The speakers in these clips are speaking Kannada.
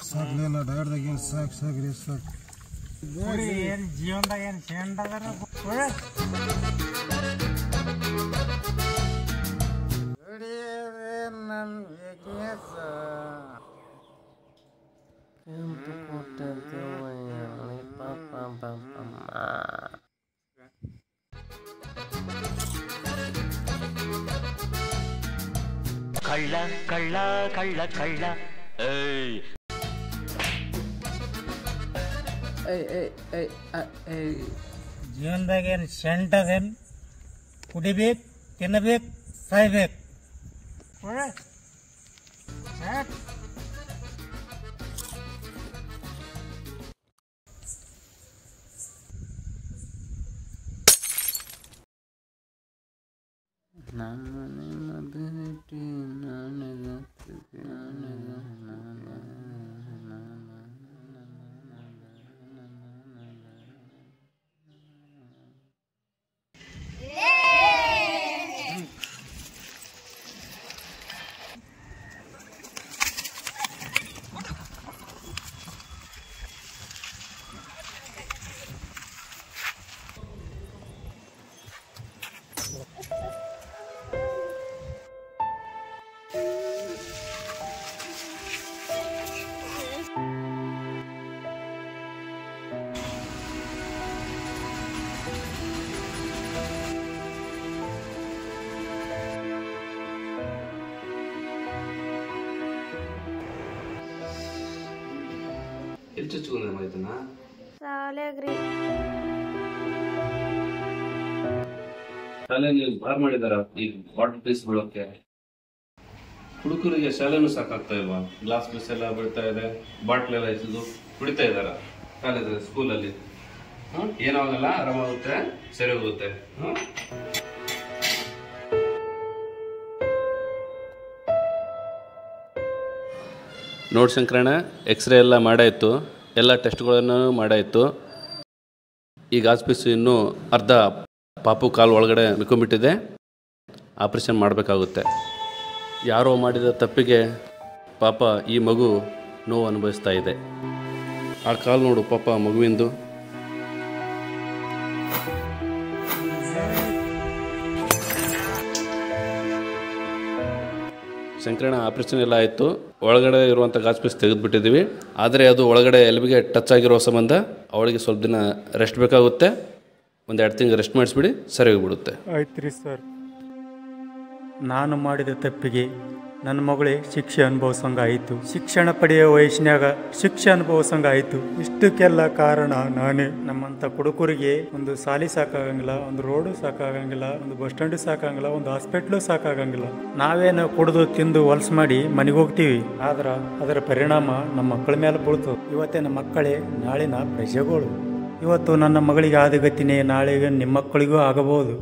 ಸಾಕ್ಲಿಲ್ಲ ಡಯರ್ದಾಗ ಏನು ಸಾಕ್ರಿ ಸಾಕು ಏನು ಜೀವನದಾಗ ಏನು ಶೇಂಡದಾರ ನನ್ನ ವೀಕ್ನೆಸ್ ಕಳ್ಳ ಕಳ್ಳ ಕಳ್ಳ ಕಳ್ಳ ಏಯ್ ಜೀವನದಾಗ ಏನು ಶೆಂಟದೇನು ಕುಡಿಬೇಕು ತಿನ್ನಬೇಕು ಸಾಯ್ಬೇಕು ನಮ್ಮನೆ ಮದುವೆ ಎಲ್ಲಿ ಚುಚ್ಕೊಂಡ್ರೆ ಮಾಹಿತಿನ ಶಾಲೆಗ್ರಿ ಶಾಲೆ ನೀವು ಬಾರ್ ಮಾಡಿದಾರ ಈ ವಾಟರ್ ಪೀಸ್ ಬೀಳೋಕೆ ಹುಡುಗರಿಗೆ ಶಾಲೆನೂ ಸಾಕಾಗ್ತಾ ಇಲ್ವಾ ಗ್ಲಾಸ್ ಪೀಸ್ ಎಲ್ಲ ಬೀಳ್ತಾ ಇದೆ ಬಾಟ್ಲ್ ಎಲ್ಲ ಎಸೆದು ಕುಡಿತಾ ಇದಾರ ಕಾಲೇಜ್ ಸ್ಕೂಲಲ್ಲಿ ಏನಾಗಲ್ಲ ಆರಾಮಾಗುತ್ತೆ ಸರಿ ಹೋಗುತ್ತೆ ನೋಡಿ ಶಂಕರಣ್ಣ ಎಕ್ಸ್ರೇ ಎಲ್ಲ ಮಾಡಾಯಿತು ಎಲ್ಲ ಟೆಸ್ಟ್ಗಳನ್ನು ಮಾಡಾಯಿತು ಈಗ ಆಸ್ಪೀಸು ಇನ್ನೂ ಅರ್ಧ ಪಾಪು ಕಾಲು ಒಳಗಡೆ ಮಿಕ್ಕೊಂಬಿಟ್ಟಿದೆ ಆಪ್ರೇಷನ್ ಮಾಡಬೇಕಾಗುತ್ತೆ ಯಾರೋ ಮಾಡಿದ ತಪ್ಪಿಗೆ ಪಾಪ ಈ ಮಗು ನೋವು ಅನುಭವಿಸ್ತಾ ಇದೆ ಆ ಕಾಲು ನೋಡು ಪಾಪ ಮಗುವಿಂದು ಶಂಕರಣ್ಣ ಆಪ್ರೇಷನ್ ಎಲ್ಲ ಆಯಿತು ಒಳಗಡೆ ಇರುವಂಥ ಗಾಜ್ ಪೀಸ್ ತೆಗೆದುಬಿಟ್ಟಿದ್ದೀವಿ ಆದರೆ ಅದು ಒಳಗಡೆ ಎಲ್ಬಿಗೆ ಟಚ್ ಆಗಿರೋ ಸಂಬಂಧ ಅವಳಿಗೆ ಸ್ವಲ್ಪ ದಿನ ರೆಸ್ಟ್ ಬೇಕಾಗುತ್ತೆ ಒಂದು 2 ತಿಂಗಳು ರೆಸ್ಟ್ ಮಾಡಿಸ್ಬಿಡಿ ಸರಿ ಹೋಗಿಬಿಡುತ್ತೆ ಆಯ್ತು ರೀ ಸರ್ ನಾನು ಮಾಡಿದ ತಪ್ಪಿಗೆ ನನ್ನ ಮಗಳೇ ಶಿಕ್ಷೆ ಅನುಭವಿಸಂಗಾಯಿತು ಶಿಕ್ಷಣ ಪಡೆಯೋ ವಯಸ್ಸಿನಾಗ ಶಿಕ್ಷೆ ಅನುಭವಿಸಂಗಾಯಿತು ಇಷ್ಟಕ್ಕೆಲ್ಲ ಕಾರಣ ನಾನೇ ನಮ್ಮಂಥ ಕುಡುಕರಿಗೆ ಒಂದು ಸಾಲಿ ಸಾಕಾಗಂಗಿಲ್ಲ ಒಂದು ರೋಡು ಸಾಕಾಗಂಗಿಲ್ಲ ಒಂದು ಬಸ್ ಸ್ಟ್ಯಾಂಡು ಸಾಕಾಗಂಗಿಲ್ಲ ಒಂದು ಹಾಸ್ಪಿಟ್ಲು ಸಾಕಾಗಂಗಿಲ್ಲ ನಾವೇನು ಕುಡಿದು ತಿಂದು ಹೊಲ್ಸ್ ಮಾಡಿ ಮನೆಗೆ ಹೋಗ್ತೀವಿ ಆದ್ರೆ ಅದರ ಪರಿಣಾಮ ನಮ್ಮ ಮಕ್ಕಳ ಮೇಲೆ ಬೀಳ್ತದೆ ಇವತ್ತೇ ನಮ್ಮ ಮಕ್ಕಳೇ ನಾಳಿನ ಪ್ರಜೆಗಳು ಇವತ್ತು ನನ್ನ ಮಗಳಿಗೆ ಆದ ಗತಿನೇ ನಾಳೆಗೆ ನಿಮ್ಮ ಮಕ್ಕಳಿಗೂ ಆಗಬಹುದು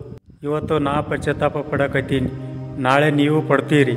ಇವತ್ತು ನಾ ಪಶ್ಚಾತ್ತಾಪ ಪಡಕತ್ತೀನಿ ನಾಳೆ ನೀವು ಪಡ್ತೀರಿ